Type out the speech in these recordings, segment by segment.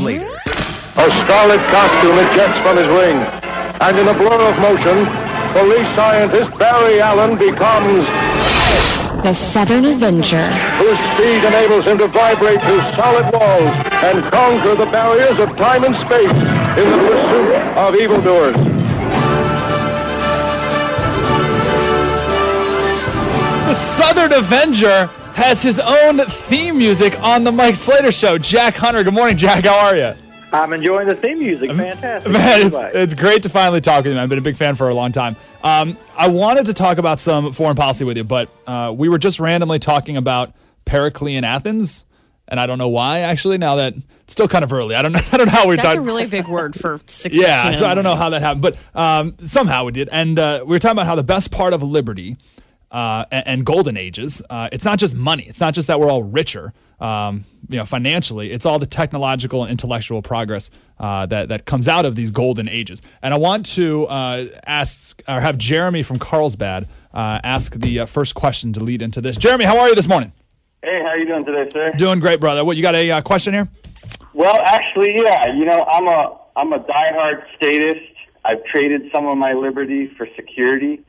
Slater. A scarlet costume ejects from his wing, and in a blur of motion, police scientist Barry Allen becomes the Southern Avenger, whose speed enables him to vibrate through solid walls and conquer the barriers of time and space in the pursuit of evildoers. The Southern Avenger has his own theme music on the Mike Slater Show. Jack Hunter, good morning, Jack. How are you? I'm enjoying the theme music. Fantastic. Man, it's great to finally talk with you, man. I've been a big fan for a long time. I wanted to talk about some foreign policy with you, but we were just randomly talking about Periclean Athens, and I don't know why, actually, now that it's still kind of early. I don't know how we That's talking. a really big word for 6. Yeah, so I don't know how that happened, but somehow it did. And we were talking about how the best part of liberty and golden ages, it's not just money. It's not just that we're all richer, financially. It's all the technological and intellectual progress that comes out of these golden ages. And I want to have Jeremy from Carlsbad ask the first question to lead into this. Jeremy, how are you this morning? Hey, how you doing today, sir? Doing great, brother. What, you got a question here? Well, actually, yeah. I'm a diehard statist. I've traded some of my liberty for security,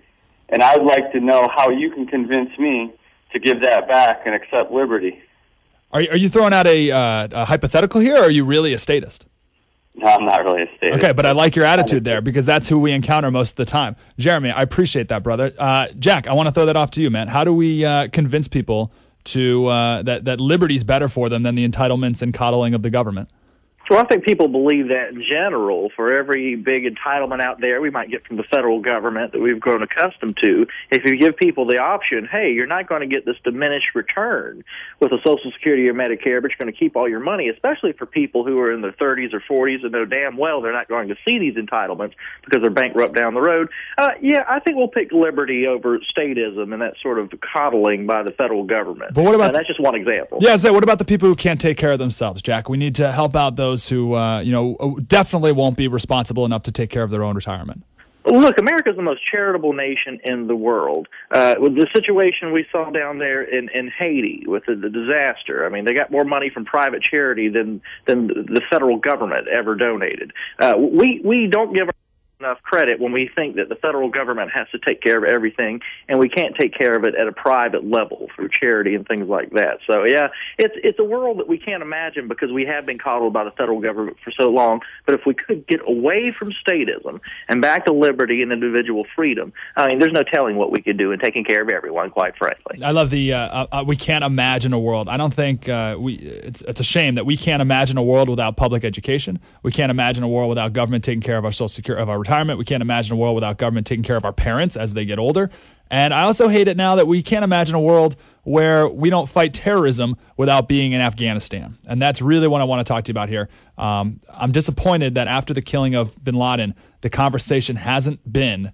and I would like to know how you can convince me to give that back and accept liberty. Are you throwing out a hypothetical here, or are you really a statist? No, I'm not really a statist. Okay, but I like your attitude there because that's who we encounter most of the time. Jeremy, I appreciate that, brother. Jack, I want to throw that off to you, man. How do we convince people to that liberty's better for them than the entitlements and coddling of the government? Well, I think people believe that in general. For every big entitlement out there we might get from the federal government that we've grown accustomed to, if you give people the option, hey, you're not going to get this diminished return with a Social Security or Medicare, but you're going to keep all your money, especially for people who are in their 30s or 40s and know damn well they're not going to see these entitlements because they're bankrupt down the road. Yeah, I think we'll pick liberty over statism and that sort of coddling by the federal government. But what about that's just one example. Yeah, so what about the people who can't take care of themselves, Jack? We need to help out those who definitely won't be responsible enough to take care of their own retirement. Look, America's the most charitable nation in the world. With the situation we saw down there in Haiti with the disaster, I mean, they got more money from private charity than the federal government ever donated. We don't give enough credit when we think that the federal government has to take care of everything, and we can't take care of it at a private level through charity and things like that. So, yeah, it's a world that we can't imagine because we have been coddled by the federal government for so long. But if we could get away from statism and back to liberty and individual freedom, I mean, there's no telling what we could do in taking care of everyone, quite frankly. I love the we can't imagine a world. I don't think it's a shame that we can't imagine a world without public education. We can't imagine a world without government taking care of our social security, of our retirement. We can't imagine a world without government taking care of our parents as they get older. And I also hate it now that we can't imagine a world where we don't fight terrorism without being in Afghanistan. And that's really what I want to talk to you about here. I'm disappointed that after the killing of bin Laden, the conversation hasn't been,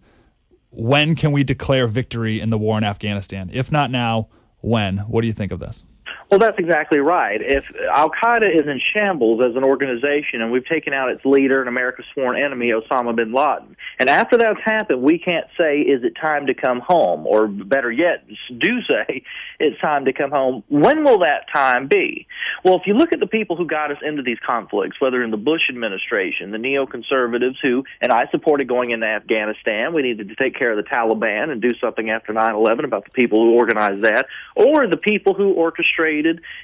when can we declare victory in the war in Afghanistan? If not now, when? What do you think of this? Well, that's exactly right. If Al-Qaeda is in shambles as an organization and we've taken out its leader and America's sworn enemy, Osama bin Laden, and after that's happened, we can't say, is it time to come home? Or better yet, do say, it's time to come home. When will that time be? Well, if you look at the people who got us into these conflicts, whether in the Bush administration, the neoconservatives who, and I supported going into Afghanistan, we needed to take care of the Taliban and do something after 9/11 about the people who organized that, or the people who orchestrated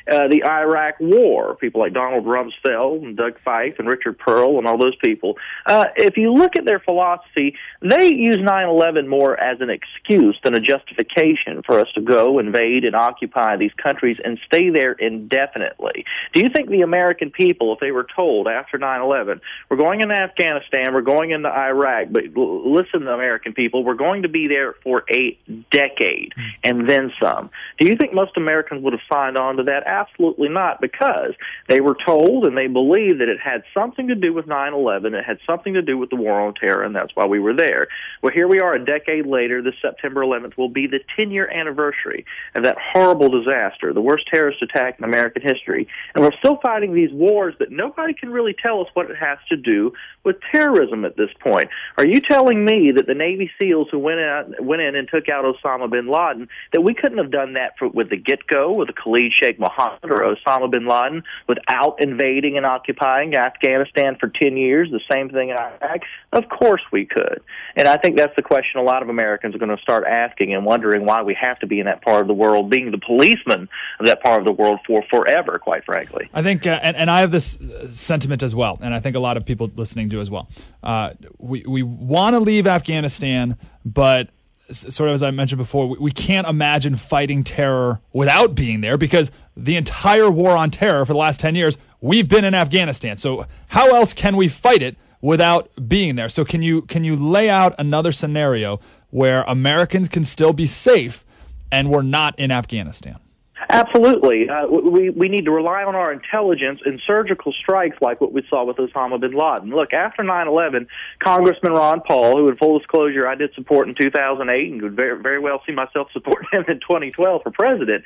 the Iraq War, people like Donald Rumsfeld and Doug Feith and Richard Pearl and all those people. If you look at their philosophy, they use 9/11 more as an excuse than a justification for us to go invade and occupy these countries and stay there indefinitely. Do you think the American people, if they were told after 9/11, we're going into Afghanistan, we're going into Iraq, but listen, American people, we're going to be there for a decade and then some. Do you think most Americans would have signed on to that? Absolutely not, because they were told and they believed that it had something to do with 9/11, it had something to do with the war on terror, and that's why we were there. Well, here we are a decade later. This September 11th will be the 10-year anniversary of that horrible disaster, the worst terrorist attack in American history, and we're still fighting these wars that nobody can really tell us what it has to do with terrorism at this point. Are you telling me that the Navy SEALs who went in and took out Osama bin Laden, that we couldn't have done that with the get-go, with the collegiate Khalid Sheikh Mohammed or Osama bin Laden without invading and occupying Afghanistan for 10 years, the same thing in Iraq? Of course we could. And I think that's the question a lot of Americans are going to start asking and wondering why we have to be in that part of the world, being the policeman of that part of the world for forever, quite frankly. I think, and I have this sentiment as well, and I think a lot of people listening do as well. We want to leave Afghanistan, but sort of as I mentioned before, we can't imagine fighting terror without being there, because the entire war on terror for the last 10 years, we've been in Afghanistan. So how else can we fight it without being there? So can you lay out another scenario where Americans can still be safe and we're not in Afghanistan? Absolutely. We need to rely on our intelligence and surgical strikes like what we saw with Osama bin Laden. Look, after 9/11, Congressman Ron Paul, who in full disclosure I did support in 2008 and could very, very well see myself supporting him in 2012 for president,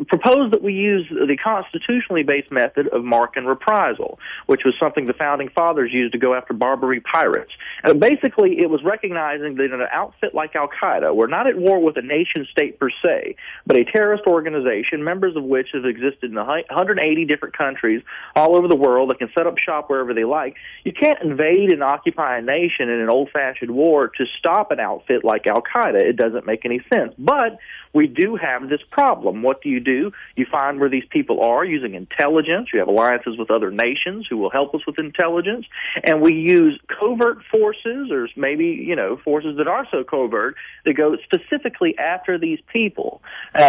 proposed that we use the constitutionally based method of mark and reprisal, which was something the Founding Fathers used to go after Barbary pirates. Basically, it was recognizing that in an outfit like Al-Qaeda, we're not at war with a nation-state per se, but a terrorist organization, members of which have existed in 180 different countries all over the world that can set up shop wherever they like. You can't invade and occupy a nation in an old-fashioned war to stop an outfit like Al-Qaeda. It doesn't make any sense. But we do have this problem. What do? You find where these people are using intelligence. You have alliances with other nations who will help us with intelligence. And we use covert forces, or maybe, forces that are so covert, that go specifically after these people,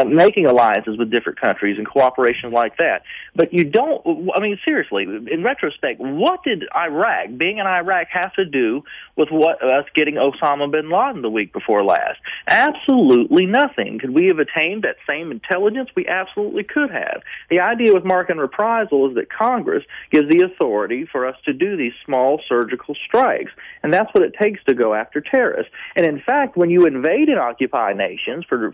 making alliances with different countries and cooperation like that. But you don't, seriously, in retrospect, what did Iraq, being in Iraq, have to do with us getting Osama bin Laden the week before last? Absolutely nothing. Could we have attained that same intelligence? We absolutely could have. The idea with mark and reprisal is that Congress gives the authority for us to do these small surgical strikes, and that's what it takes to go after terrorists. And in fact, when you invade and occupy nations for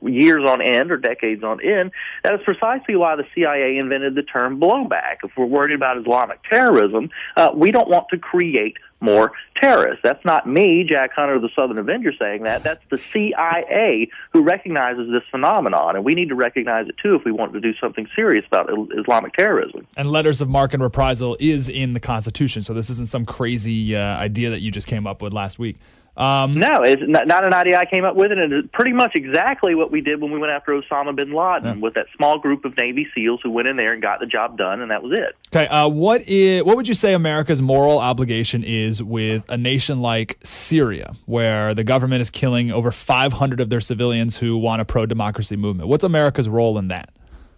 years on end or decades on end, that is precisely why the CIA invented the term blowback. If we're worried about Islamic terrorism, we don't want to create more terrorists. That's not me, Jack Hunter of the Southern Avenger, saying that. That's the CIA who recognizes this phenomenon, and we need to recognize it too if we want to do something serious about Islamic terrorism. And letters of marque and reprisal is in the Constitution, so this isn't some crazy idea that you just came up with last week. No, it's not an idea I came up with, and it's pretty much exactly what we did when we went after Osama bin Laden with that small group of Navy SEALs who went in there and got the job done, and that was it. Okay, what would you say America's moral obligation is with a nation like Syria, where the government is killing over 500 of their civilians who want a pro-democracy movement? What's America's role in that?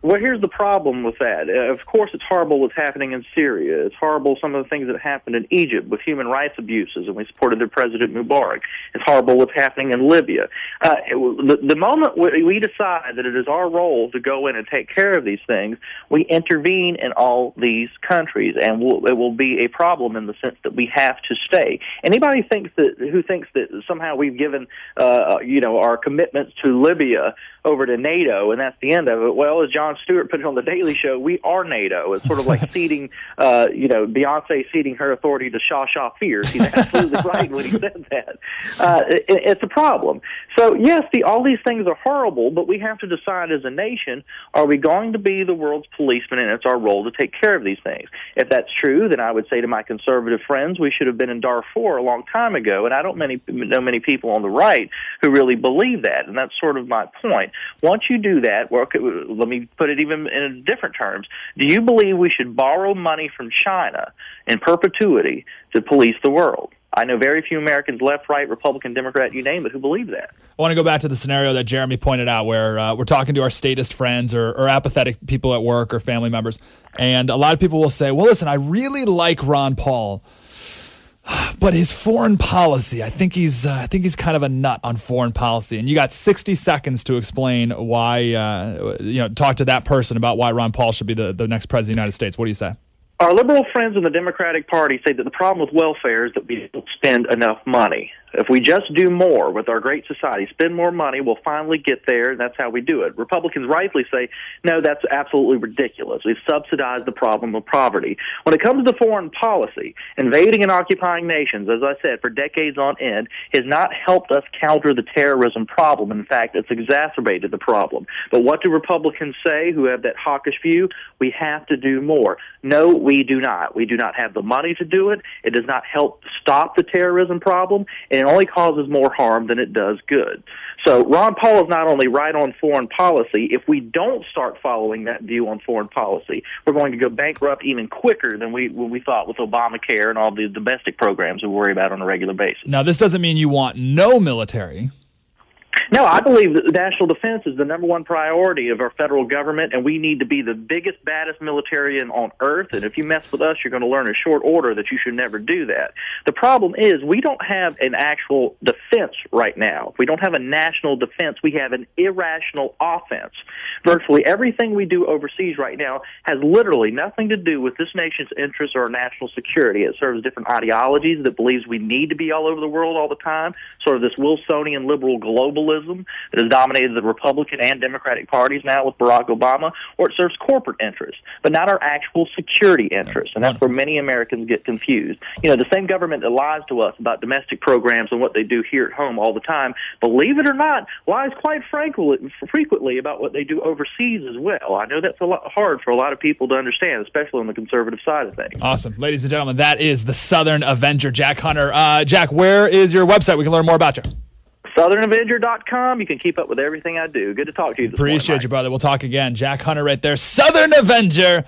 Well, here's the problem with that. Of course, it's horrible what's happening in Syria. It's horrible some of the things that happened in Egypt with human rights abuses, and we supported their President Mubarak. It's horrible what's happening in Libya. The moment we decide that it is our role to go in and take care of these things, we intervene in all these countries, and it will be a problem in the sense that we have to stay. Anybody who thinks that somehow we've given our commitments to Libya over to NATO, and that's the end of it. Well, as Jon Stewart put it on The Daily Show, we are NATO. It's sort of like ceding, Beyonce ceding her authority to Shaw Fierce. He's absolutely right when he said that. It's a problem. So, yes, all these things are horrible, but we have to decide as a nation, are we going to be the world's policeman, and it's our role to take care of these things? If that's true, then I would say to my conservative friends, we should have been in Darfur a long time ago, and I don't know many people on the right who really believe that, and that's sort of my point. Once you do that, well, let me put it even in different terms. Do you believe we should borrow money from China in perpetuity to police the world? I know very few Americans, left, right, Republican, Democrat, you name it, who believe that. I want to go back to the scenario that Jeremy pointed out where we're talking to our statist friends or apathetic people at work or family members, and a lot of people will say, well, listen, I really like Ron Paul, but his foreign policy, I think he's kind of a nut on foreign policy. And you got 60 seconds to explain why, talk to that person about why Ron Paul should be the next president of the United States. What do you say? Our liberal friends in the Democratic Party say that the problem with welfare is that we don't spend enough money. If we just do more with our great society, spend more money, we'll finally get there, and that's how we do it. Republicans rightfully say, no, that's absolutely ridiculous. We've subsidized the problem of poverty. When it comes to foreign policy, invading and occupying nations, as I said, for decades on end, has not helped us counter the terrorism problem. In fact, it's exacerbated the problem. But what do Republicans say who have that hawkish view? We have to do more. No, we do not. We do not have the money to do it. It does not help stop the terrorism problem, and it only causes more harm than it does good. So Ron Paul is not only right on foreign policy. If we don't start following that view on foreign policy, we're going to go bankrupt even quicker than we thought with Obamacare and all the domestic programs we worry about on a regular basis. Now, this doesn't mean you want no military. No, I believe that national defense is the number one priority of our federal government, and we need to be the biggest, baddest military on earth. And if you mess with us, you're going to learn in short order that you should never do that. The problem is we don't have an actual defense right now. We don't have a national defense. We have an irrational offense. Virtually everything we do overseas right now has literally nothing to do with this nation's interests or national security. It serves different ideologies that believes we need to be all over the world all the time, sort of this Wilsonian liberal globalism that has dominated the Republican and Democratic parties now with Barack Obama, or it serves corporate interests, but not our actual security interests. And that's where many Americans get confused. You know, the same government that lies to us about domestic programs and what they do here at home all the time, believe it or not, lies quite frequently about what they do overseas as well. I know that's a lot hard for a lot of people to understand, especially on the conservative side of things. Awesome. Ladies and gentlemen, that is the Southern Avenger, Jack Hunter. Jack, where is your website? We can learn more about you. SouthernAvenger.com. You can keep up with everything I do. Good to talk to you this morning, Appreciate Mike. you, brother. We'll talk again. Jack Hunter right there, Southern Avenger.